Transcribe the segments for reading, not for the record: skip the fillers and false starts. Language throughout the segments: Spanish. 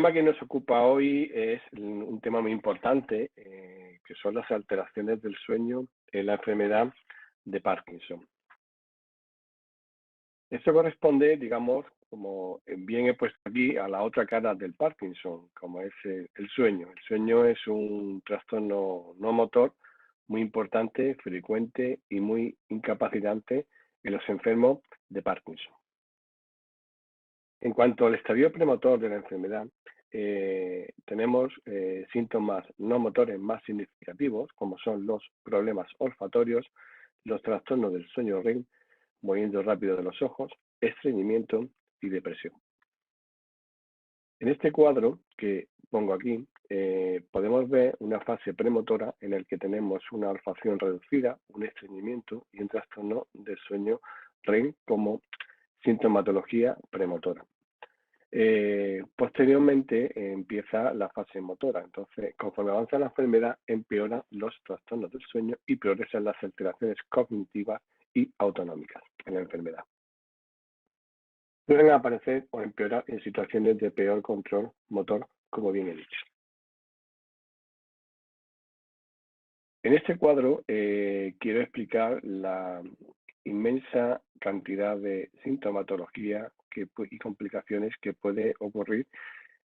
tema que nos ocupa hoy es un tema muy importante, que son las alteraciones del sueño en la enfermedad de Parkinson. Esto corresponde, digamos, como bien he puesto aquí, a la otra cara del Parkinson, como es el sueño. El sueño es un trastorno no motor muy importante, frecuente y muy incapacitante en los enfermos de Parkinson. En cuanto al estadio premotor de la enfermedad, tenemos síntomas no motores más significativos, como son los problemas olfatorios, los trastornos del sueño REM, movimiento rápido de los ojos, estreñimiento y depresión. En este cuadro que pongo aquí, podemos ver una fase premotora en la que tenemos una olfacción reducida, un estreñimiento y un trastorno del sueño REM como sintomatología premotora. Posteriormente empieza la fase motora. Entonces, conforme avanza la enfermedad, empeoran los trastornos del sueño y progresan las alteraciones cognitivas y autonómicas en la enfermedad. Pueden aparecer o empeorar en situaciones de peor control motor, como bien he dicho. En este cuadro quiero explicar la inmensa cantidad de sintomatología y complicaciones que puede ocurrir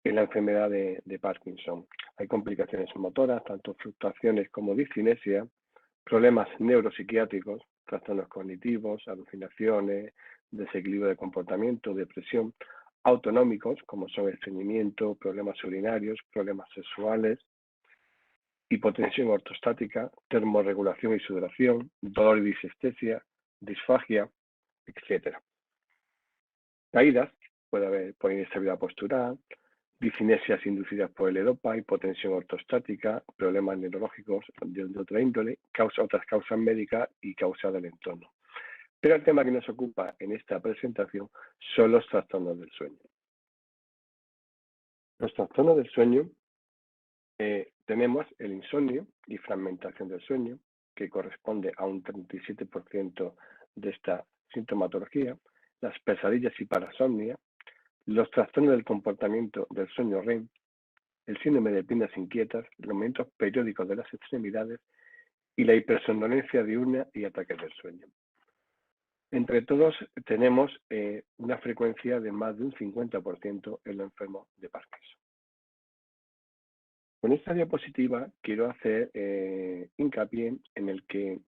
en la enfermedad de Parkinson. Hay complicaciones motoras, tanto fluctuaciones como discinesia, problemas neuropsiquiátricos, trastornos cognitivos, alucinaciones, desequilibrio de comportamiento, depresión, autonómicos, como son estreñimiento, problemas urinarios, problemas sexuales, hipotensión ortostática, termorregulación y sudoración, dolor y disestesia, disfagia, etc. Caídas, puede haber por inestabilidad postural, discinesias inducidas por el EDOPA, hipotensión ortostática, problemas neurológicos de otra índole, otras causas médicas y causas del entorno. Pero el tema que nos ocupa en esta presentación son los trastornos del sueño. Los trastornos del sueño tenemos el insomnio y fragmentación del sueño, que corresponde a un 37% de esta sintomatología, las pesadillas y parasomnia, los trastornos del comportamiento del sueño REM, el síndrome de piernas inquietas, los movimientos periódicos de las extremidades y la hipersomnolencia diurna y ataques del sueño. Entre todos tenemos una frecuencia de más de un 50% en los enfermos de Parkinson. Con esta diapositiva quiero hacer hincapié en el que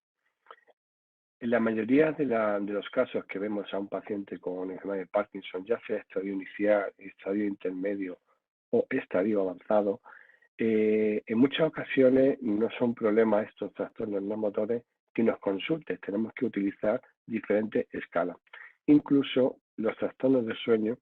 en la mayoría de los casos que vemos a un paciente con enfermedad de Parkinson, ya sea estadio inicial, estadio intermedio o estadio avanzado, en muchas ocasiones no son problemas estos trastornos no motores que nos consulten. Tenemos que utilizar diferentes escalas. Incluso los trastornos de sueño,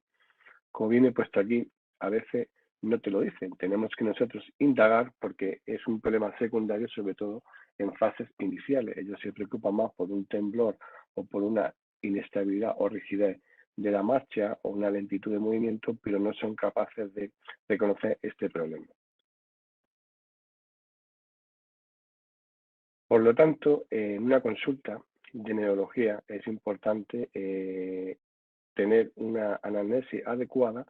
como viene puesto aquí, a veces no te lo dicen. Tenemos que nosotros indagar porque es un problema secundario, sobre todo en fases iniciales. Ellos se preocupan más por un temblor o por una inestabilidad o rigidez de la marcha o una lentitud de movimiento, pero no son capaces de reconocer este problema. Por lo tanto, en una consulta de neurología es importante tener una anamnesis adecuada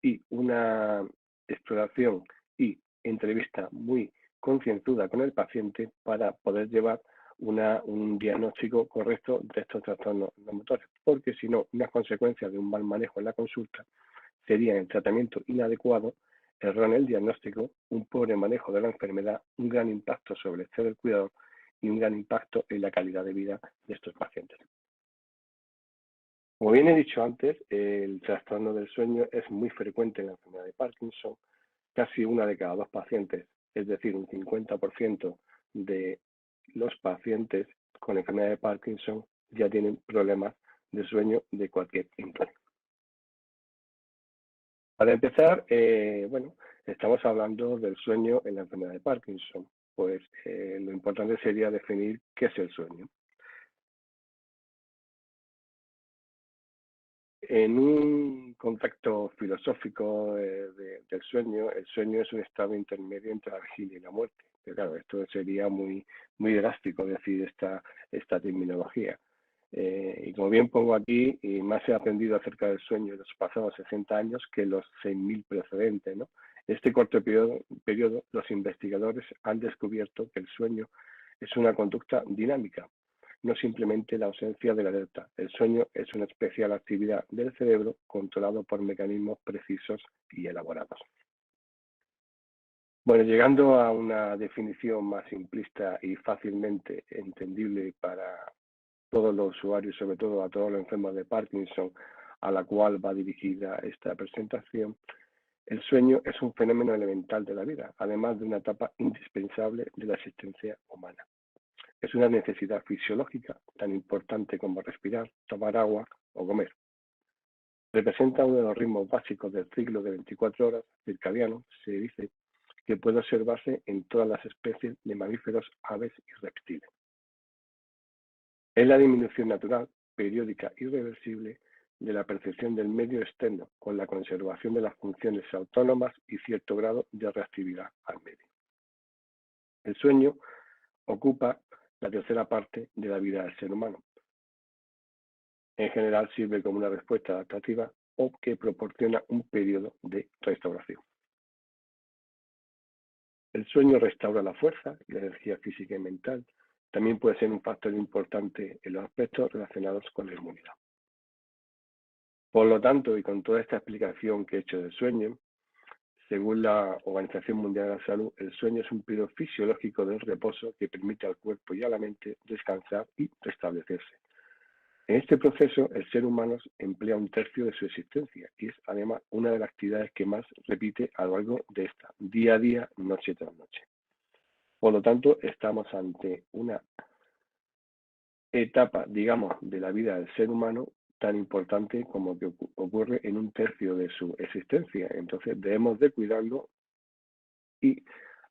y una exploración y entrevista muy concienzuda con el paciente para poder llevar un diagnóstico correcto de estos trastornos no motores, porque si no, unas consecuencias de un mal manejo en la consulta serían el tratamiento inadecuado, error en el diagnóstico, un pobre manejo de la enfermedad, un gran impacto sobre el estrés del cuidador y un gran impacto en la calidad de vida de estos pacientes. Como bien he dicho antes, el trastorno del sueño es muy frecuente en la enfermedad de Parkinson. Casi una de cada dos pacientes, es decir, un 50% de los pacientes con enfermedad de Parkinson ya tienen problemas de sueño de cualquier índole. Para empezar, bueno, estamos hablando del sueño en la enfermedad de Parkinson. Pues lo importante sería definir qué es el sueño. En un contexto filosófico del sueño, el sueño es un estado intermedio entre la vigilia y la muerte. Pero claro, esto sería muy drástico decir esta terminología. Y como bien pongo aquí, y más he aprendido acerca del sueño en los pasados 60 años que los 6.000 precedentes, ¿no? En este corto periodo, los investigadores han descubierto que el sueño es una conducta dinámica, no simplemente la ausencia de la alerta. El sueño es una especial actividad del cerebro controlado por mecanismos precisos y elaborados. Bueno, llegando a una definición más simplista y fácilmente entendible para todos los usuarios, sobre todo a todos los enfermos de Parkinson, a la cual va dirigida esta presentación, el sueño es un fenómeno elemental de la vida, además de una etapa indispensable de la existencia humana. Es una necesidad fisiológica tan importante como respirar, tomar agua o comer. Representa uno de los ritmos básicos del ciclo de 24 horas circadiano, se dice, que puede observarse en todas las especies de mamíferos, aves y reptiles. Es la disminución natural, periódica y irreversible de la percepción del medio externo, con la conservación de las funciones autónomas y cierto grado de reactividad al medio. El sueño ocupa la tercera parte de la vida del ser humano. En general sirve como una respuesta adaptativa o que proporciona un periodo de restauración. El sueño restaura la fuerza y la energía física y mental. También puede ser un factor importante en los aspectos relacionados con la inmunidad. Por lo tanto, y con toda esta explicación que he hecho del sueño, según la Organización Mundial de la Salud, el sueño es un periodo fisiológico del reposo que permite al cuerpo y a la mente descansar y restablecerse. En este proceso, el ser humano emplea un tercio de su existencia y es además una de las actividades que más repite a lo largo de esta, día a día, noche tras noche. Por lo tanto, estamos ante una etapa, digamos, de la vida del ser humano tan importante como que ocurre en un tercio de su existencia. Entonces, debemos de cuidarlo y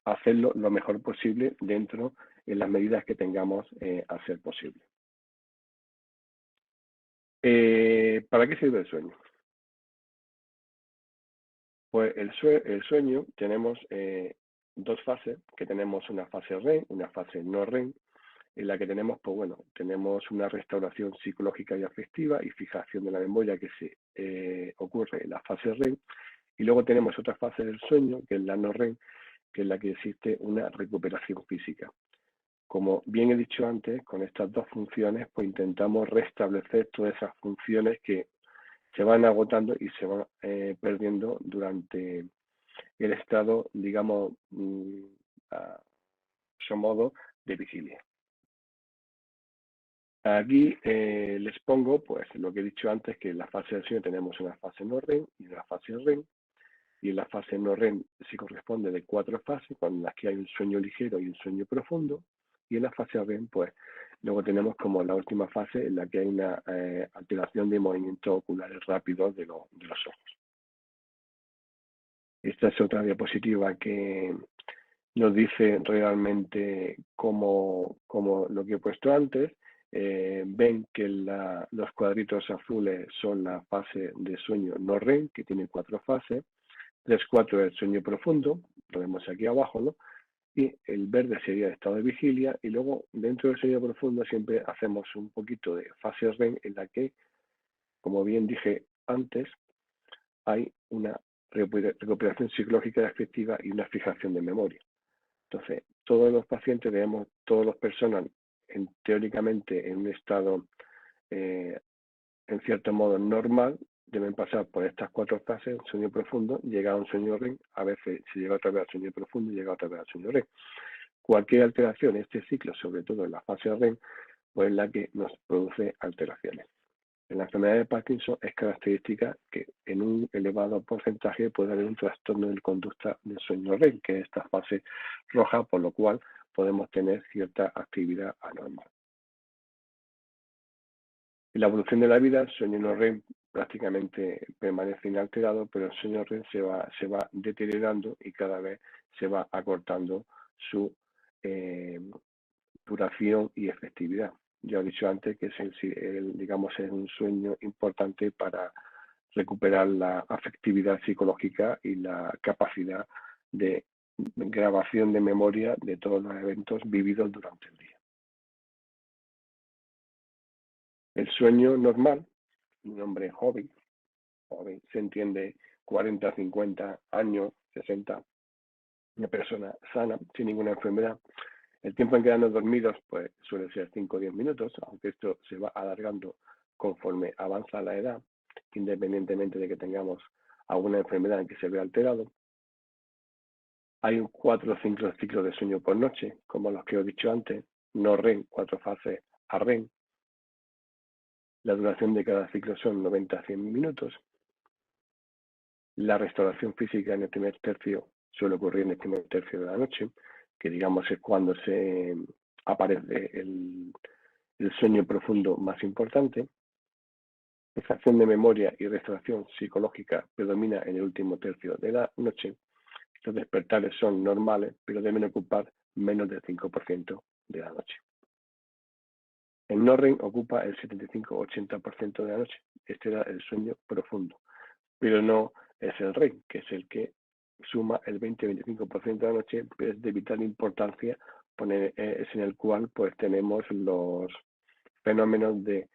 hacerlo lo mejor posible dentro de las medidas que tengamos a ser posible. ¿Para qué sirve el sueño? Pues el sueño tenemos dos fases, que tenemos una fase REM, una fase no REM, en la que tenemos, pues bueno, tenemos una restauración psicológica y afectiva y fijación de la memoria que se ocurre en la fase REM, y luego tenemos otra fase del sueño, que es la no REM, que es la que existe una recuperación física. Como bien he dicho antes, con estas dos funciones, pues intentamos restablecer todas esas funciones que se van agotando y se van perdiendo durante el estado, digamos, a su modo de vigilia. Aquí les pongo, pues, lo que he dicho antes, que en la fase del sueño tenemos una fase no REM y una fase REM, y en la fase no REM se corresponde de 4 fases, con las que hay un sueño ligero y un sueño profundo, y en la fase REM, pues, luego tenemos como la última fase en la que hay una alteración de movimientos oculares rápidos de los ojos. Esta es otra diapositiva que nos dice realmente como lo que he puesto antes. Ven que los cuadritos azules son la fase de sueño no REM, que tiene 4 fases. 3-4 es el sueño profundo, lo vemos aquí abajo, ¿no? Y el verde sería el estado de vigilia, y luego dentro del sueño profundo siempre hacemos un poquito de fase REM en la que, como bien dije antes, hay una recuperación psicológica y afectiva y una fijación de memoria. Entonces, todos los pacientes todas las personas, teóricamente en un estado, en cierto modo, normal, deben pasar por estas 4 fases: sueño profundo, llega a un sueño REM, a veces se llega otra vez al sueño profundo y llega otra vez al sueño REM. Cualquier alteración en este ciclo, sobre todo en la fase REM, pues es la que nos produce alteraciones. En la enfermedad de Parkinson es característica que en un elevado porcentaje puede haber un trastorno de conducta del sueño REM, que es esta fase roja, por lo cual podemos tener cierta actividad anormal. En la evolución de la vida, el sueño no REM prácticamente permanece inalterado, pero el sueño REM se va deteriorando y cada vez se va acortando su duración y efectividad. Ya he dicho antes que es un sueño importante para recuperar la afectividad psicológica y la capacidad de grabación de memoria de todos los eventos vividos durante el día. El sueño normal, un hombre joven, se entiende 40, 50 años, 60, una persona sana, sin ninguna enfermedad. El tiempo en quedarnos dormidos pues suele ser 5 o 10 minutos, aunque esto se va alargando conforme avanza la edad, independientemente de que tengamos alguna enfermedad en que se vea alterado. Hay 4 o 5 ciclos de sueño por noche, como los que os he dicho antes, no REM, 4 fases a REM. La duración de cada ciclo son 90 a 100 minutos. La restauración física en el primer tercio suele ocurrir en el primer tercio de la noche, que digamos es cuando se aparece el sueño profundo más importante. Extracción de memoria y restauración psicológica predomina en el último tercio de la noche. Los despertares son normales, pero deben ocupar menos del 5% de la noche. El no-REM ocupa el 75-80% de la noche. Este era el sueño profundo, pero no es el REM, que es el que suma el 20-25% de la noche, pero es de vital importancia, es en el cual pues tenemos los fenómenos de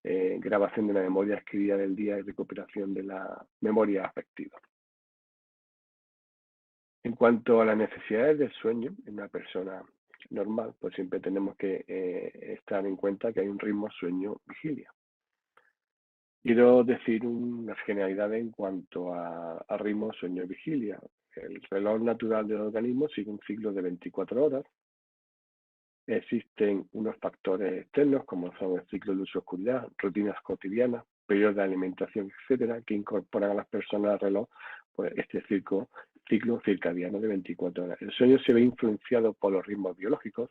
grabación de la memoria adquirida del día y recuperación de la memoria afectiva. En cuanto a las necesidades del sueño en una persona normal, pues siempre tenemos que estar en cuenta que hay un ritmo sueño-vigilia. Quiero decir unas generalidades en cuanto a ritmo sueño-vigilia. El reloj natural del organismo sigue un ciclo de 24 horas. Existen unos factores externos como son el ciclo de luz-oscuridad, rutinas cotidianas, periodos de alimentación, etcétera, que incorporan a las personas al reloj pues, este ciclo circadiano de 24 horas. El sueño se ve influenciado por los ritmos biológicos.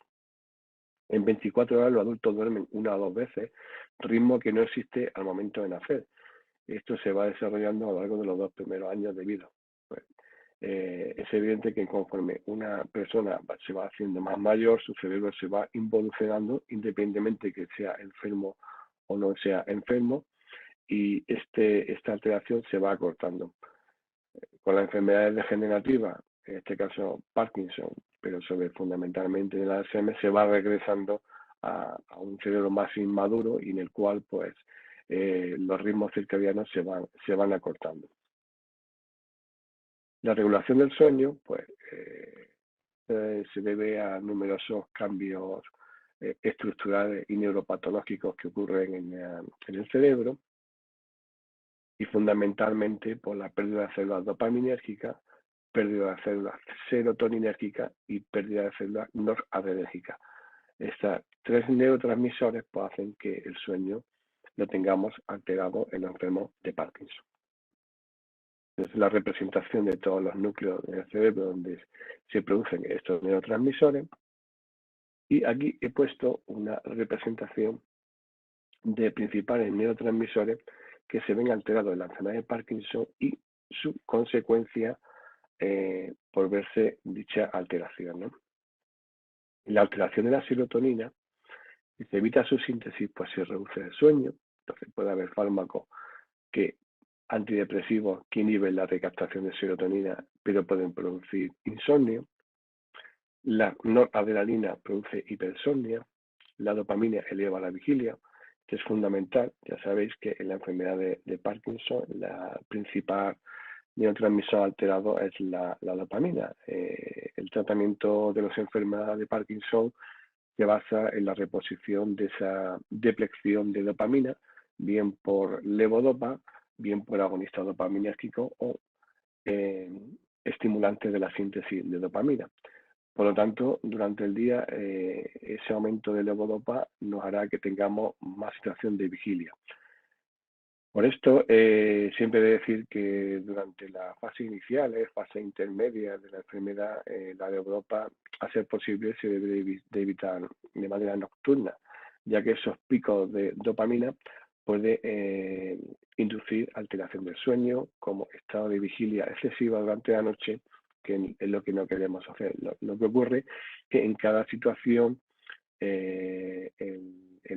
En 24 horas los adultos duermen 1 o 2 veces, ritmo que no existe al momento de nacer. Esto se va desarrollando a lo largo de los 2 primeros años de vida. Pues, es evidente que conforme una persona se va haciendo más mayor, su cerebro se va involucionando, independientemente de que sea enfermo o no sea enfermo, y esta alteración se va acortando. Con las enfermedades degenerativas, en este caso Parkinson, pero fundamentalmente en el Alzheimer, se va regresando a un cerebro más inmaduro y en el cual pues los ritmos circadianos se van acortando. La regulación del sueño pues se debe a numerosos cambios estructurales y neuropatológicos que ocurren en el cerebro y fundamentalmente por la pérdida de células dopaminérgicas, pérdida de células serotoninérgicas y pérdida de células noradrenérgicas. Estas 3 neurotransmisores pues, hacen que el sueño lo tengamos alterado en los enfermos de Parkinson. Es la representación de todos los núcleos del cerebro donde se producen estos neurotransmisores. Y aquí he puesto una representación de principales neurotransmisores que se ven alterados en la enfermedad de Parkinson y su consecuencia por verse dicha alteración, ¿no? La alteración de la serotonina, si se evita su síntesis, pues se reduce el sueño. Entonces puede haber fármacos que antidepresivos que inhiben la recaptación de serotonina, pero pueden producir insomnio. La noradrenalina produce hipersomnia. La dopamina eleva la vigilia, que es fundamental. Ya sabéis que en la enfermedad de Parkinson la principal neurotransmisor alterado es la dopamina. El tratamiento de las enfermedades de Parkinson se basa en la reposición de esa depleción de dopamina, bien por levodopa, bien por agonista dopaminérgico o estimulante de la síntesis de dopamina. Por lo tanto, durante el día, ese aumento de levodopa nos hará que tengamos más situación de vigilia. Por esto, siempre he de decir que durante las fases iniciales, fase intermedia de la enfermedad, la levodopa, a ser posible, se debe de evitar de manera nocturna, ya que esos picos de dopamina puede inducir alteración del sueño, como estado de vigilia excesiva durante la noche, que es lo que no queremos hacer. Lo que ocurre es que en cada situación el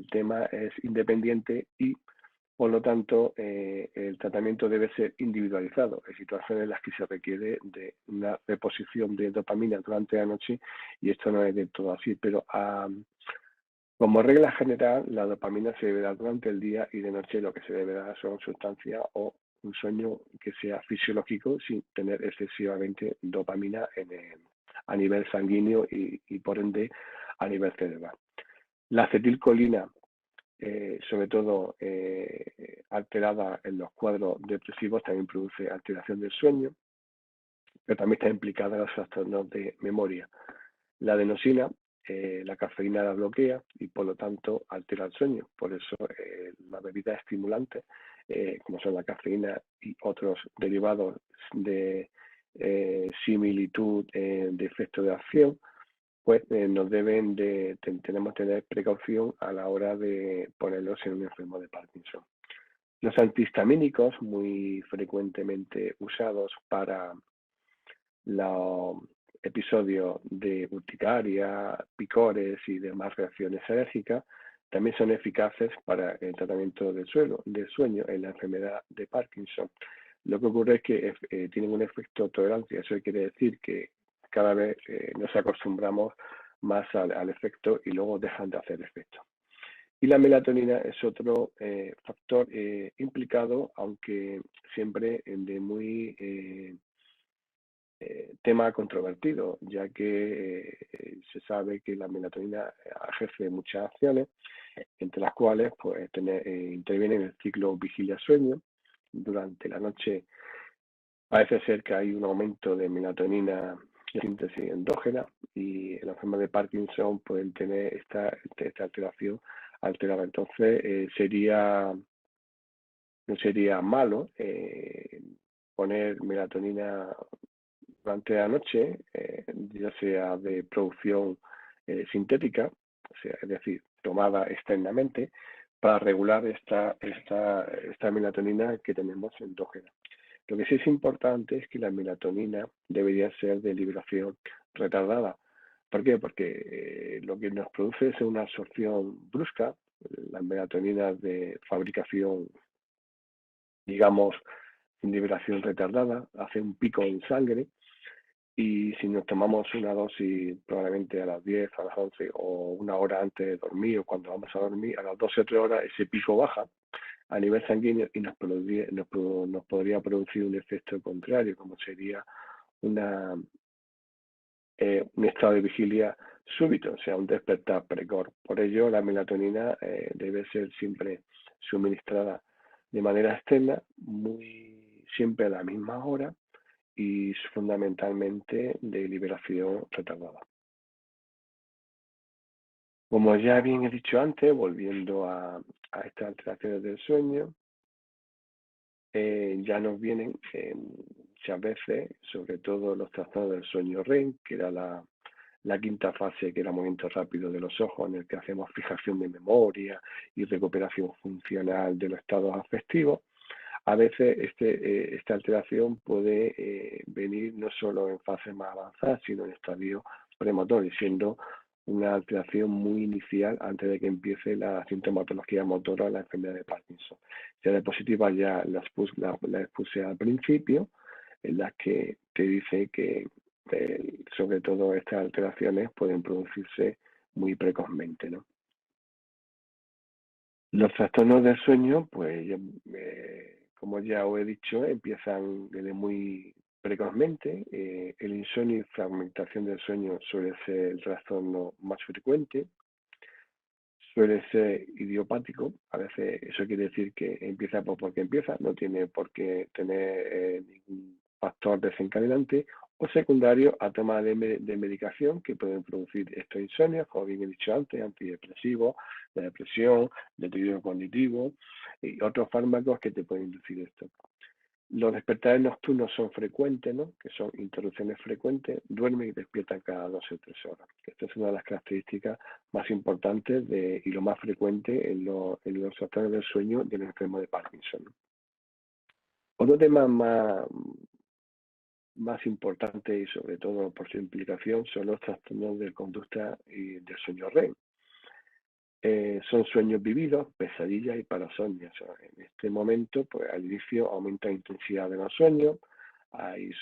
tema es independiente y por lo tanto, el tratamiento debe ser individualizado. Hay situaciones en las que se requiere de una reposición de dopamina durante la noche y esto no es del todo así, pero Como regla general, la dopamina se debe dar durante el día y de noche lo que se debe dar son sustancias o un sueño que sea fisiológico sin tener excesivamente dopamina a nivel sanguíneo y por ende a nivel cerebral. La acetilcolina, sobre todo alterada en los cuadros depresivos, también produce alteración del sueño, pero también está implicada en los trastornos de memoria. La adenosina, la cafeína la bloquea y por lo tanto altera el sueño. Por eso las bebidas estimulantes, como son la cafeína y otros derivados de similitud de efecto de acción, pues tenemos que tener precaución a la hora de ponerlos en un enfermo de Parkinson. Los antihistamínicos, muy frecuentemente usados para los episodios de urticaria, picores y demás reacciones alérgicas, también son eficaces para el tratamiento del sueño en la enfermedad de Parkinson. Lo que ocurre es que tienen un efecto tolerancia. Eso quiere decir que cada vez nos acostumbramos más al efecto y luego dejan de hacer efecto. Y la melatonina es otro factor implicado, aunque siempre de muy tema controvertido, ya que se sabe que la melatonina ejerce muchas acciones, entre las cuales pues, interviene en el ciclo vigilia-sueño. Durante la noche parece ser que hay un aumento de melatonina de síntesis endógena y en las enfermedades de Parkinson pueden tener esta alteración alterada. Entonces no sería malo poner melatonina durante la noche, ya sea de producción sintética, o sea, es decir, tomada externamente, para regular esta melatonina que tenemos endógena. Lo que sí es importante es que la melatonina debería ser de liberación retardada. ¿Por qué? Porque lo que nos produce es una absorción brusca, la melatonina de fabricación, digamos, en liberación retardada, hace un pico en sangre y si nos tomamos una dosis probablemente a las 10, a las 11 o una hora antes de dormir o cuando vamos a dormir, a las 12 o 3 horas ese pico baja a nivel sanguíneo y nos podría producir un efecto contrario, como sería un estado de vigilia súbito, o sea, un despertar precoz. Por ello, la melatonina debe ser siempre suministrada de manera externa, siempre a la misma hora y fundamentalmente de liberación retardada. Como ya bien he dicho antes, volviendo a estas alteraciones del sueño, ya nos vienen muchas veces, sobre todo los trastornos del sueño REM, que era la quinta fase, que era movimiento rápido de los ojos, en el que hacemos fijación de memoria y recuperación funcional de los estados afectivos. A veces esta alteración puede venir no solo en fases más avanzadas, sino en estadios premotores, siendo una alteración muy inicial antes de que empiece la sintomatología motora, la enfermedad de Parkinson. Si la diapositiva ya la expuse al principio, en las que te dice que sobre todo estas alteraciones pueden producirse muy precozmente, ¿no? Los trastornos del sueño, pues, como ya os he dicho, empiezan desde muy precozmente. El insomnio y fragmentación del sueño suele ser el trastorno más frecuente. Suele ser idiopático, a veces eso quiere decir que empieza porque empieza, no tiene por qué tener ningún factor desencadenante, o secundario a toma de medicación que pueden producir estos insomnios, como bien he dicho antes, antidepresivos, de depresión, deterioro cognitivo y otros fármacos que te pueden inducir esto. Los despertares nocturnos son frecuentes, ¿no? Que son interrupciones frecuentes, duermen y despiertan cada 12 o 3 horas. Esta es una de las características más importantes y lo más frecuente en los trastornos del sueño del enfermo de Parkinson. Otro tema más importante y sobre todo por su implicación son los trastornos de conducta y del sueño REM. Son sueños vividos, pesadillas y parasomnias. En este momento, pues al inicio aumenta la intensidad de los sueños,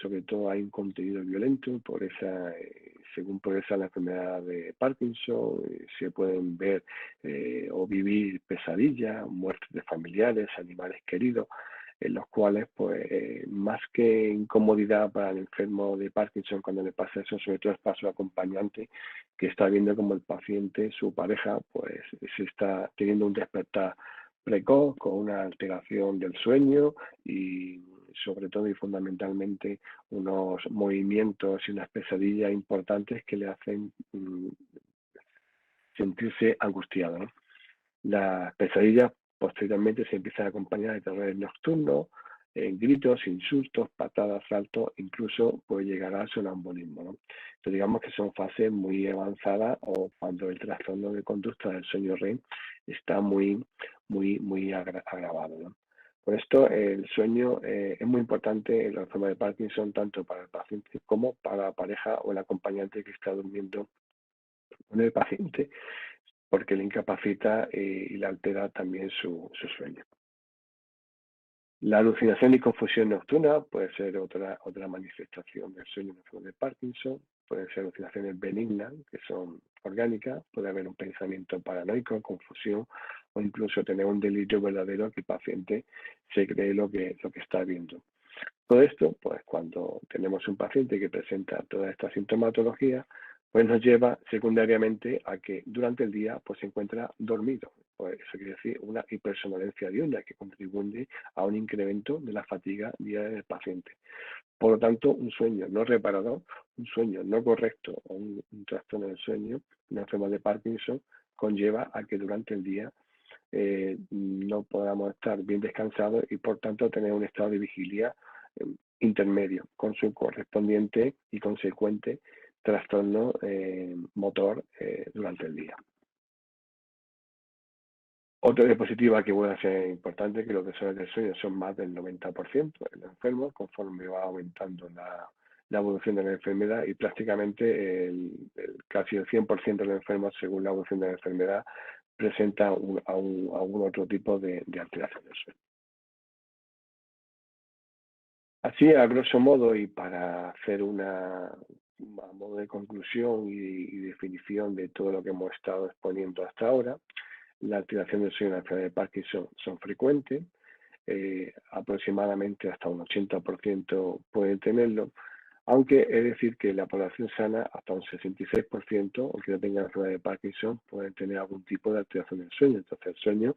sobre todo hay un contenido violento por ese según progresa la enfermedad de Parkinson, se pueden ver o vivir pesadillas, muertes de familiares, animales queridos, en los cuales, pues, más que incomodidad para el enfermo de Parkinson cuando le pasa eso, sobre todo es para su acompañante, que está viendo como el paciente, su pareja, pues se está teniendo un despertar precoz con una alteración del sueño y sobre todo y fundamentalmente unos movimientos y unas pesadillas importantes que le hacen sentirse angustiado, ¿no? Las pesadillas posteriormente se empiezan a acompañar de terrores nocturnos, gritos, insultos, patadas, saltos, incluso puede llegar al sonambulismo, ¿no? Entonces digamos que son fases muy avanzadas o cuando el trastorno de conducta del sueño REM está muy agravado, ¿no? Por esto el sueño es muy importante en la enfermedad de Parkinson tanto para el paciente como para la pareja o el acompañante que está durmiendo con el paciente, porque le incapacita y le altera también su sueño. La alucinación y confusión nocturna puede ser otra manifestación del sueño de Parkinson. Pueden ser alucinaciones benignas, que son orgánicas. Puede haber un pensamiento paranoico, confusión o incluso tener un delirio verdadero que el paciente se cree lo que está viendo. Todo esto, pues cuando tenemos un paciente que presenta toda esta sintomatología, pues nos lleva secundariamente a que durante el día pues se encuentra dormido. Pues eso quiere decir una hipersomnolencia diurna que contribuye a un incremento de la fatiga diaria del paciente. Por lo tanto, un sueño no reparador, un sueño no correcto o un trastorno del sueño, una enfermedad de Parkinson, conlleva a que durante el día no podamos estar bien descansados y por tanto tener un estado de vigilia intermedio con su correspondiente y consecuente trastorno motor durante el día. Otra diapositiva que puede ser importante, que los desórdenes del sueño son más del 90% en los enfermos conforme va aumentando la evolución de la enfermedad y prácticamente casi el 100% de los enfermos según la evolución de la enfermedad presenta algún otro tipo de alteración del sueño. Así, a grosso modo, y para hacer a modo de conclusión y definición de todo lo que hemos estado exponiendo hasta ahora, la alteración del sueño y la enfermedad de Parkinson son frecuentes, aproximadamente hasta un 80% pueden tenerlo, aunque es decir que la población sana, hasta un 66%, o que no tenga la enfermedad de Parkinson, pueden tener algún tipo de alteración del sueño. Entonces el sueño,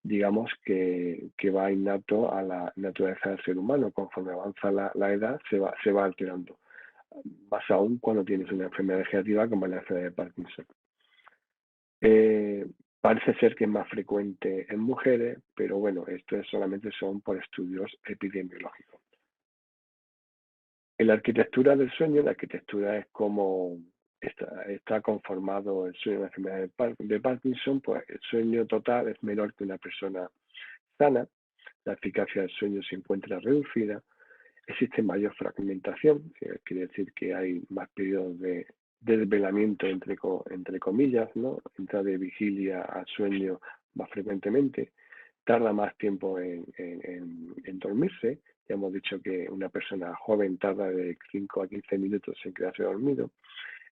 digamos que va innato a la naturaleza del ser humano. Conforme avanza la edad, se va alterando. Más aún cuando tienes una enfermedad degenerativa como la enfermedad de Parkinson. Parece ser que es más frecuente en mujeres, pero bueno, esto solamente son por estudios epidemiológicos. En la arquitectura del sueño, la arquitectura es como está conformado el sueño de la enfermedad de Parkinson, pues el sueño total es menor que una persona sana, la eficacia del sueño se encuentra reducida, existe mayor fragmentación, quiere decir que hay más periodos de desvelamiento entre comillas, ¿no? Entra de vigilia a sueño más frecuentemente, tarda más tiempo en dormirse. Ya hemos dicho que una persona joven tarda de 5 a 15 minutos en quedarse dormido.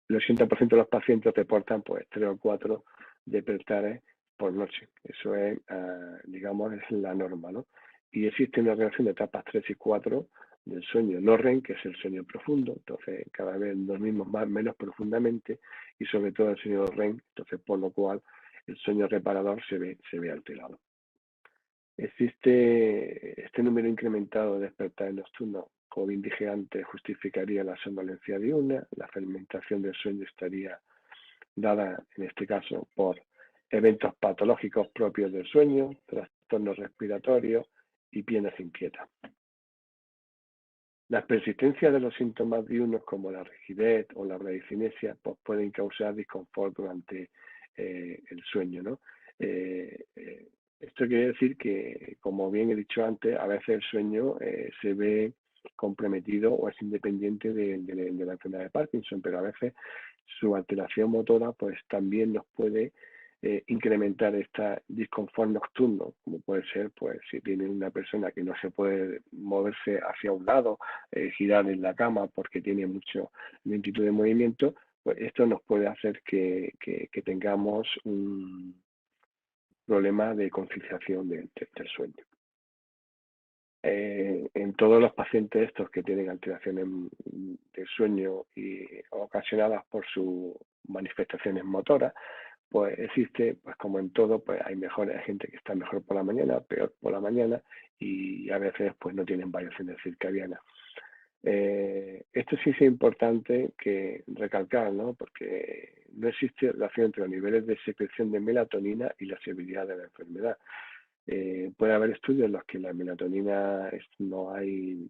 El 80% de los pacientes reportan pues 3 o 4 despertares por noche. Eso es, digamos, es la norma, ¿no? Y existe una relación de etapas 3 y 4 del sueño no REM, que es el sueño profundo. Entonces, cada vez dormimos menos profundamente y sobre todo el sueño REM, entonces por lo cual el sueño reparador se ve alterado. Existe este número incrementado de despertares nocturnos, como bien dije antes, justificaría la somnolencia diurna, la fragmentación del sueño estaría dada, en este caso, por eventos patológicos propios del sueño, trastornos respiratorios y piernas inquietas. La persistencia de los síntomas diurnos como la rigidez o la bradicinesia pues, pueden causar disconfort durante el sueño, ¿no? Esto quiere decir que, como bien he dicho antes, a veces el sueño se ve comprometido o es independiente de la enfermedad de Parkinson, pero a veces su alteración motora pues también nos puede incrementar este disconfort nocturno, como puede ser pues si tiene una persona que no se puede moverse hacia un lado, girar en la cama porque tiene mucha lentitud de movimiento, pues esto nos puede hacer que tengamos un problema de conciliación del sueño. En todos los pacientes estos que tienen alteraciones del sueño y ocasionadas por sus manifestaciones motoras, pues existe, pues como en todo, pues hay gente que está mejor por la mañana, peor por la mañana, y a veces pues no tienen variaciones circadianas. Esto sí es importante que recalcar, ¿no? Porque no existe relación entre los niveles de secreción de melatonina y la severidad de la enfermedad. Puede haber estudios en los que la melatonina no hay,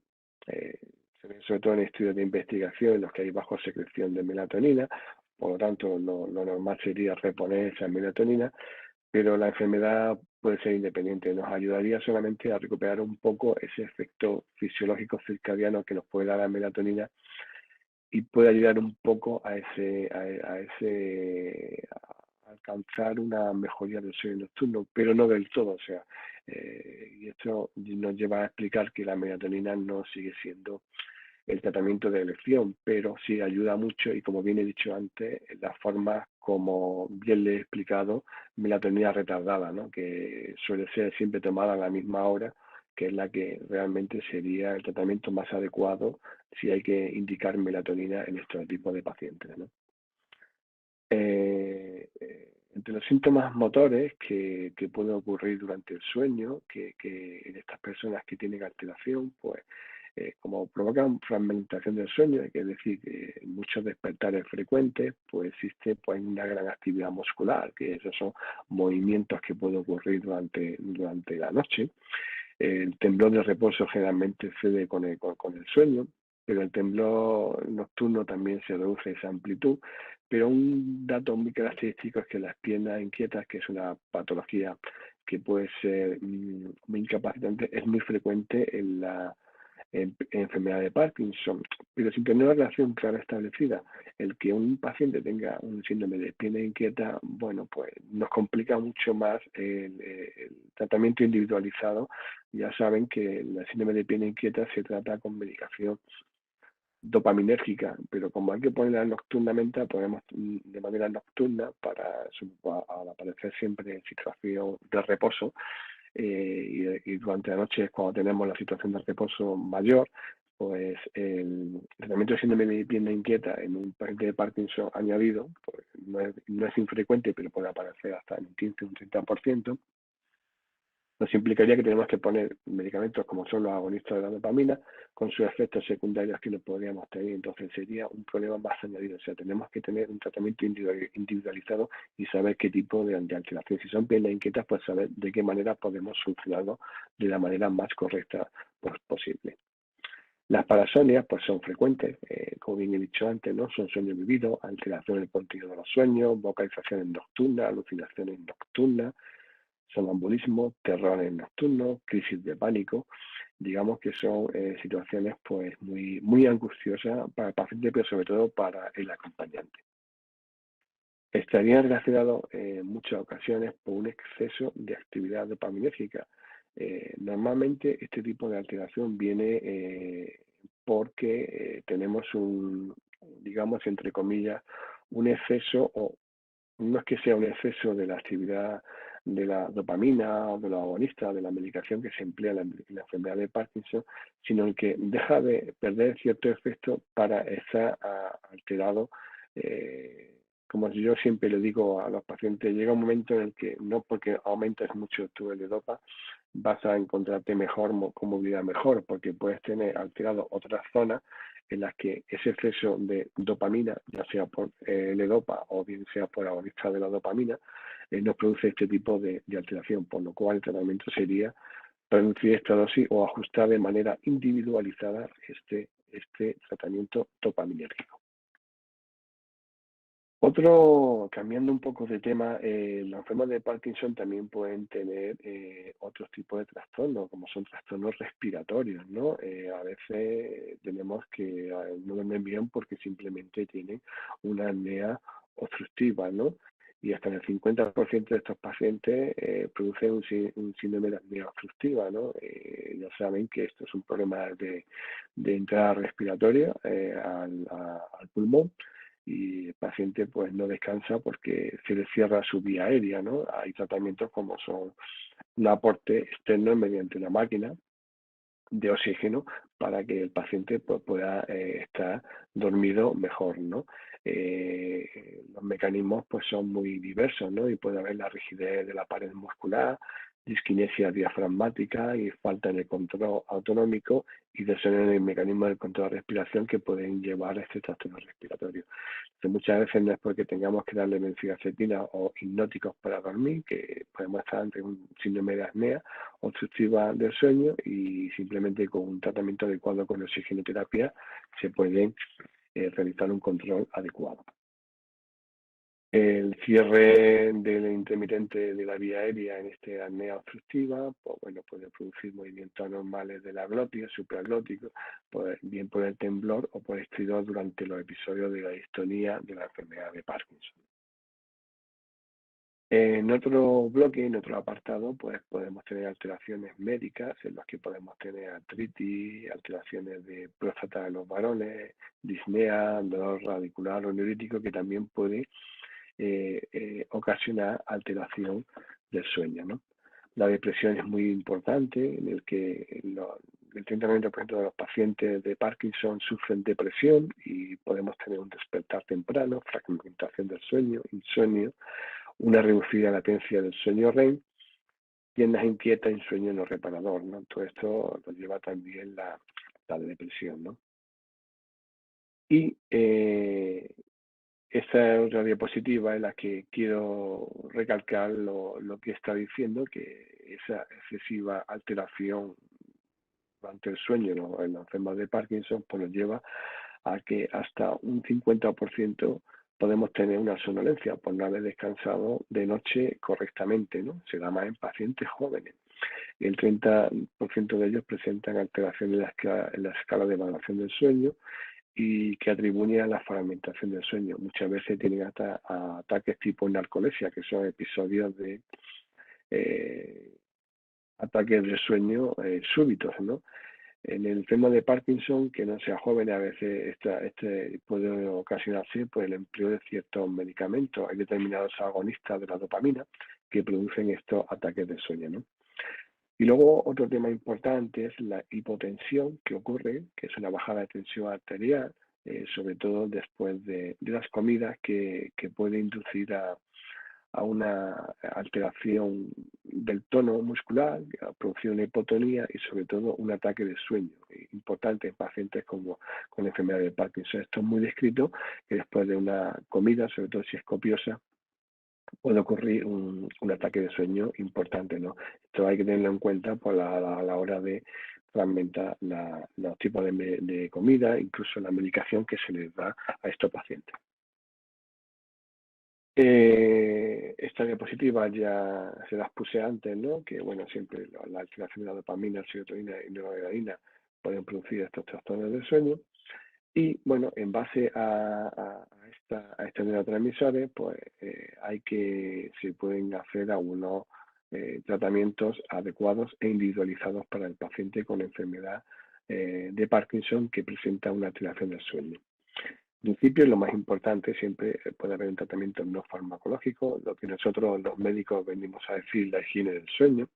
sobre todo en estudios de investigación en los que hay bajo secreción de melatonina, por lo tanto lo normal sería reponer esa melatonina, pero la enfermedad puede ser independiente, nos ayudaría solamente a recuperar un poco ese efecto fisiológico circadiano que nos puede dar la melatonina y puede ayudar un poco a alcanzar una mejoría del sueño nocturno, pero no del todo, o sea, y esto nos lleva a explicar que la melatonina no sigue siendo el tratamiento de elección, pero sí ayuda mucho y como bien he dicho antes, la forma como bien le he explicado, melatonina retardada, ¿no? Que suele ser siempre tomada a la misma hora, que es la que realmente sería el tratamiento más adecuado si hay que indicar melatonina en este tipo de pacientes, ¿no? Entre los síntomas motores que pueden ocurrir durante el sueño, que en estas personas que tienen alteración, pues como provocan fragmentación del sueño, hay que decir que muchos despertares frecuentes, pues existe pues una gran actividad muscular, que esos son movimientos que pueden ocurrir durante la noche. El temblor de reposo generalmente cede con el sueño, pero el temblor nocturno también se reduce esa amplitud. Pero un dato muy característico es que las piernas inquietas, que es una patología que puede ser muy incapacitante, es muy frecuente en la enfermedad de Parkinson, pero sin tener una relación clara establecida. El que un paciente tenga un síndrome de pierna inquieta, bueno, pues nos complica mucho más el tratamiento individualizado. Ya saben que el síndrome de pierna inquieta se trata con medicación dopaminérgica, pero como hay que ponerla nocturnamente, ponemos de manera nocturna al aparecer siempre en situación de reposo, y durante la noche es cuando tenemos la situación de reposo mayor, pues el tratamiento de síndrome de pierna inquieta en un paciente de Parkinson añadido, pues no es infrecuente, pero puede aparecer hasta en un 15 o un 30%. Nos implicaría que tenemos que poner medicamentos como son los agonistas de la dopamina con sus efectos secundarios que no podríamos tener. Entonces sería un problema más añadido. O sea, tenemos que tener un tratamiento individualizado y saber qué tipo de alteración. Si son piernas inquietas, pues saber de qué manera podemos solucionarlo de la manera más correcta posible. Las parasonias pues son frecuentes, como bien he dicho antes, ¿no? Son sueños vividos, alteración del contenido de los sueños, vocalizaciones nocturnas, alucinaciones nocturnas, sonambulismo, terrores nocturnos, crisis de pánico. Digamos que son situaciones pues muy angustiosas para el paciente, pero sobre todo para el acompañante. Estarían relacionados en muchas ocasiones por un exceso de actividad dopaminérgica. Normalmente este tipo de alteración viene porque tenemos digamos, entre comillas, un exceso, o no es que sea un exceso de la actividad de la dopamina o de los agonistas, de la medicación que se emplea en la enfermedad de Parkinson, sino el que deja de perder cierto efecto para estar alterado. Como yo siempre le digo a los pacientes, llega un momento en el que no porque aumentas mucho tu L-Dopa vas a encontrarte mejor, con movilidad mejor, porque puedes tener alterado otras zonas en las que ese exceso de dopamina, ya sea por L-Dopa o bien sea por agonista de la dopamina, nos produce este tipo de alteración, por lo cual el tratamiento sería reducir esta dosis o ajustar de manera individualizada este tratamiento dopaminérgico. Cambiando un poco de tema, los enfermos de Parkinson también pueden tener otros tipos de trastornos, como son trastornos respiratorios, ¿no? A veces tenemos que no duermen bien porque simplemente tienen una apnea obstructiva, ¿no? Y hasta en el 50% de estos pacientes producen un síndrome de apnea obstructiva, ¿no? Ya saben que esto es un problema de entrada respiratoria al pulmón, y el paciente pues no descansa porque se le cierra su vía aérea, ¿no? Hay tratamientos como son un aporte externo mediante una máquina de oxígeno para que el paciente pues, pueda estar dormido mejor, ¿no? Los mecanismos pues son muy diversos, ¿no? Y puede haber la rigidez de la pared muscular, disquinesia diafragmática y falta en el control autonómico y desorden en el mecanismo del control de respiración que pueden llevar a este trastorno respiratorio. Entonces, muchas veces no es porque tengamos que darle metilcetina o hipnóticos para dormir, que podemos estar ante un síndrome de apnea obstructiva del sueño y simplemente con un tratamiento adecuado con oxigenoterapia se puede realizar un control adecuado. El cierre del intermitente de la vía aérea en esta apnea obstructiva, pues bueno, puede producir movimientos anormales de la glotis, supraglótico, pues, bien por el temblor o por estridor durante los episodios de la distonía de la enfermedad de Parkinson. En otro bloque, en otro apartado, pues podemos tener alteraciones médicas en las que podemos tener artritis, alteraciones de próstata de los varones, disnea, dolor radicular o neurítico que también puede ocasionar alteración del sueño, ¿no? La depresión es muy importante, en el que el 30-90% de los pacientes de Parkinson sufren depresión y podemos tener un despertar temprano, fragmentación del sueño, insomnio, una reducida latencia del sueño REM, piernas inquietas y sueño no reparador, ¿no? Todo esto lo lleva también la depresión, ¿no? Y esta otra diapositiva en la que quiero recalcar lo que está diciendo, que esa excesiva alteración durante el sueño, ¿no?, en los enfermos de Parkinson, pues nos lleva a que hasta un 50% podemos tener una somnolencia por no haber descansado de noche correctamente, ¿no? Se da más en pacientes jóvenes. Y el 30% de ellos presentan alteraciones en la escala de evaluación del sueño y que atribuyen a la fragmentación del sueño. Muchas veces tienen hasta ataques tipo narcolepsia, que son episodios de ataques de sueño súbitos, ¿no? En el tema de Parkinson, que no sea joven, a veces este puede ocasionarse por el empleo de ciertos medicamentos. Hay determinados agonistas de la dopamina que producen estos ataques de sueño, ¿no? Y luego otro tema importante es la hipotensión que ocurre, que es una bajada de tensión arterial, sobre todo después de las comidas, que puede inducir a una alteración del tono muscular, a producir una hipotonía y sobre todo un ataque de sueño, importante en pacientes con enfermedad de Parkinson. Esto es muy descrito, que después de una comida, sobre todo si es copiosa, puede ocurrir un ataque de sueño importante, ¿no? Esto hay que tenerlo en cuenta por a la hora de fragmentar los tipos de comida, incluso la medicación que se les da a estos pacientes. Esta diapositiva ya se las puse antes, ¿no? Que bueno, siempre la alteración de la dopamina, serotonina y noradrenalina pueden producir estos trastornos del sueño. Y bueno, en base a estos neurotransmisores, pues se pueden hacer algunos tratamientos adecuados e individualizados para el paciente con enfermedad de Parkinson que presenta una alteración del sueño. En principio, lo más importante siempre puede haber un tratamiento no farmacológico, lo que nosotros los médicos venimos a decir la higiene del sueño,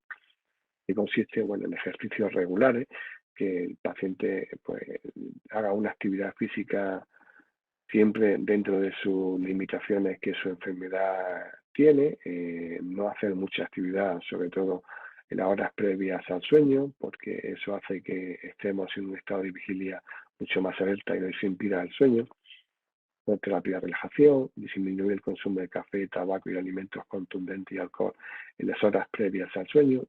que consiste en ejercicios regulares, que el paciente pues haga una actividad física siempre dentro de sus limitaciones que su enfermedad tiene, no hacer mucha actividad, sobre todo en las horas previas al sueño, porque eso hace que estemos en un estado de vigilia mucho más alerta y nos impida el sueño. Terapia de relajación, disminuir el consumo de café, tabaco y alimentos contundentes y alcohol en las horas previas al sueño,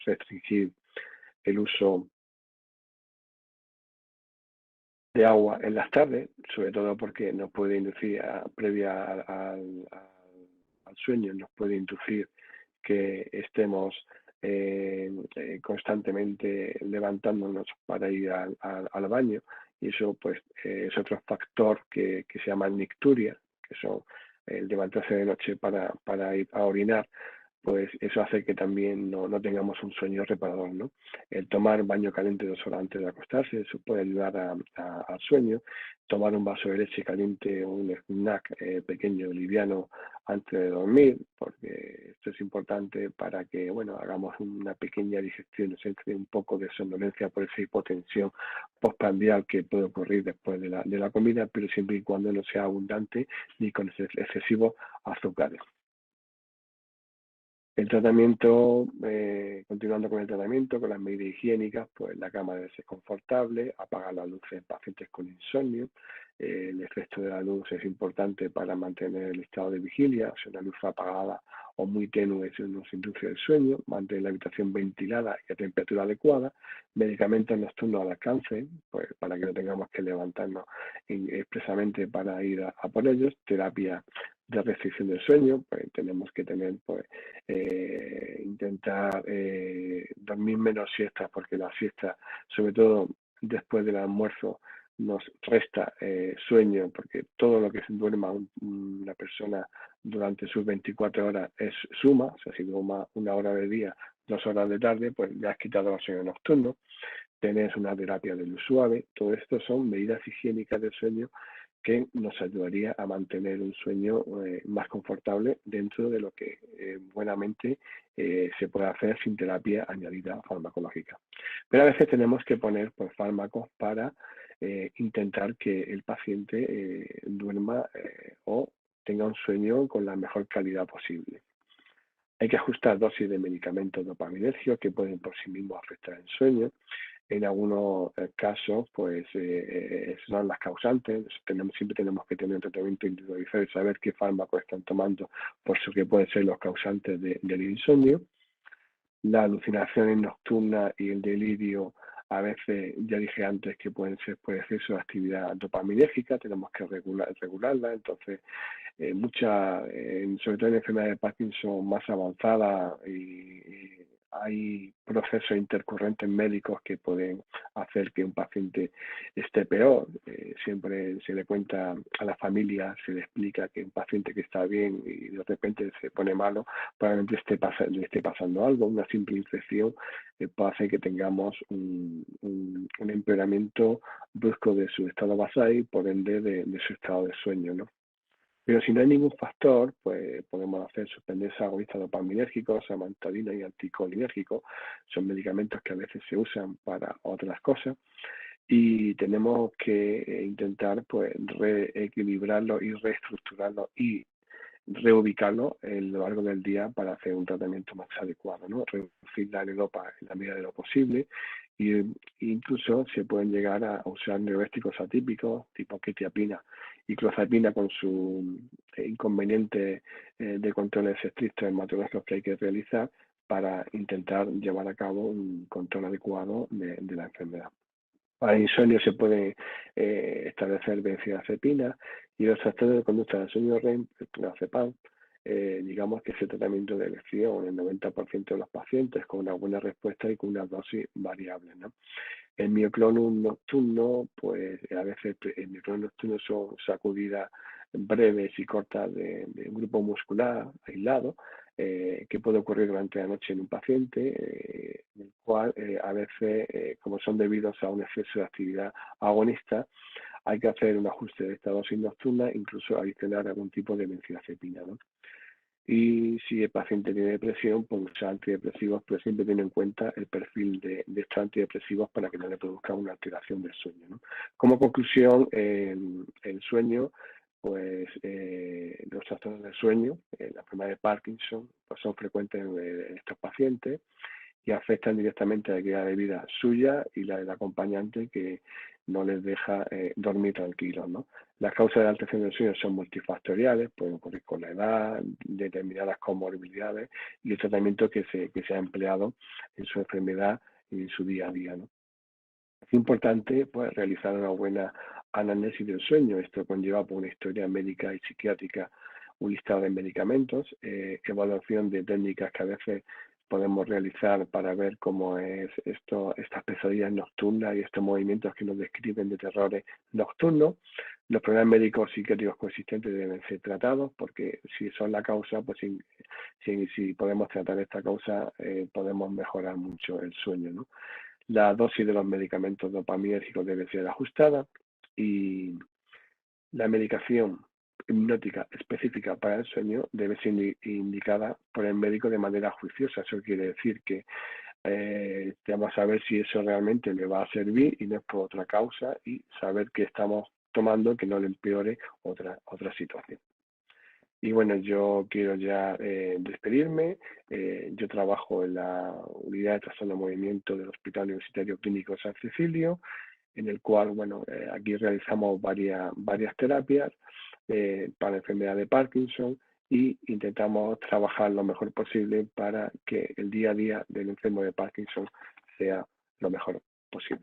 restringir el uso de agua en las tardes, sobre todo porque nos puede inducir, previa al sueño, nos puede inducir que estemos constantemente levantándonos para ir al baño, y eso pues es otro factor que se llama nicturia, que son el levantarse de noche para ir a orinar, pues eso hace que también no tengamos un sueño reparador, ¿no? El tomar baño caliente 2 horas antes de acostarse, eso puede ayudar al sueño. Tomar un vaso de leche caliente o un snack pequeño, liviano, antes de dormir, porque esto es importante para que, bueno, hagamos una pequeña digestión, se entre un poco de somnolencia por esa hipotensión postprandial que puede ocurrir después de la comida, pero siempre y cuando no sea abundante ni con excesivos azúcares. El tratamiento, continuando con el tratamiento, con las medidas higiénicas, pues la cama debe ser confortable, apagar las luces en pacientes con insomnio. El efecto de la luz es importante para mantener el estado de vigilia, o sea, una luz apagada o muy tenue eso nos induce el sueño, mantener la habitación ventilada y a temperatura adecuada, medicamentos nocturnos al alcance, pues para que no tengamos que levantarnos expresamente para ir a por ellos, terapia de restricción del sueño, pues tenemos que tener pues intentar dormir menos siestas, porque la siesta, sobre todo después del almuerzo, nos resta sueño, porque todo lo que se duerma una persona durante sus 24 horas es suma, o sea, si duerma 1 hora de día, 2 horas de tarde, pues ya has quitado el sueño nocturno, tenés una terapia de luz suave, todo esto son medidas higiénicas del sueño que nos ayudaría a mantener un sueño más confortable dentro de lo que buenamente se puede hacer sin terapia añadida farmacológica. Pero a veces tenemos que poner pues, fármacos para intentar que el paciente duerma o tenga un sueño con la mejor calidad posible. Hay que ajustar dosis de medicamentos dopaminérgicos que pueden por sí mismos afectar el sueño. En algunos casos, pues son las causantes. Siempre tenemos que tener un tratamiento individualizado y saber qué fármacos están tomando, por eso que pueden ser los causantes del insomnio. Las alucinaciones nocturnas y el delirio, a veces, ya dije antes, que pueden ser por exceso de actividad dopaminérgica, tenemos que regularla. Entonces, sobre todo en enfermedades de Parkinson más avanzadas y hay procesos intercurrentes médicos que pueden hacer que un paciente esté peor. Siempre se le cuenta a la familia, se le explica que un paciente que está bien y de repente se pone malo, probablemente le esté pasando algo, una simple infección puede hacer que tengamos un empeoramiento brusco de su estado basal y por ende de su estado de sueño, ¿no? Pero si no hay ningún factor, pues podemos hacer suspenderse agonistas dopaminérgicos, amantadina y anticolinérgicos. Son medicamentos que a veces se usan para otras cosas y tenemos que intentar pues reequilibrarlo y reestructurarlo y reubicarlo a lo largo del día para hacer un tratamiento más adecuado, ¿no? Reducir la anedopa en la medida de lo posible e incluso se pueden llegar a usar neuréticos atípicos tipo quetiapina y clozapina con su inconveniente de controles estrictos hematológicos que hay que realizar para intentar llevar a cabo un control adecuado de la enfermedad. Para el insomnio se puede establecer benzodiazepina y los trastornos de conducta del sueño REM, el clonazepam, digamos que ese tratamiento de elección en el 90% de los pacientes con una buena respuesta y con una dosis variable, ¿no? El mioclonus nocturno, pues a veces el mioclonus nocturno son sacudidas breves y cortas de un grupo muscular aislado que puede ocurrir durante la noche en un paciente, el cual a veces, como son debidos a un exceso de actividad agonista, hay que hacer un ajuste de esta dosis nocturna, incluso adicionar algún tipo de benzodiazepina, ¿no? Y si el paciente tiene depresión, pues usar antidepresivos, pero siempre tiene en cuenta el perfil de estos antidepresivos para que no le produzca una alteración del sueño, ¿no? Como conclusión, el sueño, pues los trastornos del sueño, la enfermedad de Parkinson, pues son frecuentes en estos pacientes y afectan directamente a la calidad de vida suya y la del acompañante que no les deja dormir tranquilos, ¿no? Las causas de la alteración del sueño son multifactoriales, pueden ocurrir con la edad, determinadas comorbilidades y el tratamiento que se ha empleado en su enfermedad y en su día a día, ¿no? Es importante pues, realizar una buena anamnesis del sueño. Esto conlleva por una historia médica y psiquiátrica, un listado de medicamentos, evaluación de técnicas que a veces podemos realizar para ver cómo es estas pesadillas nocturnas y estos movimientos que nos describen de terrores nocturnos. Los problemas médicos psiquiátricos consistentes deben ser tratados porque si son la causa, pues si podemos tratar esta causa, podemos mejorar mucho el sueño, ¿no? La dosis de los medicamentos dopaminérgicos debe ser ajustada y la medicación hipnótica específica para el sueño debe ser indicada por el médico de manera juiciosa. Eso quiere decir que vamos a ver si eso realmente le va a servir y no es por otra causa, y saber que estamos tomando que no le empeore otra situación. Y bueno, yo quiero ya despedirme. Yo trabajo en la unidad de trastorno de movimiento del Hospital Universitario Clínico San Cecilio, en el cual, bueno, aquí realizamos varias terapias para la enfermedad de Parkinson, y intentamos trabajar lo mejor posible para que el día a día del enfermo de Parkinson sea lo mejor posible.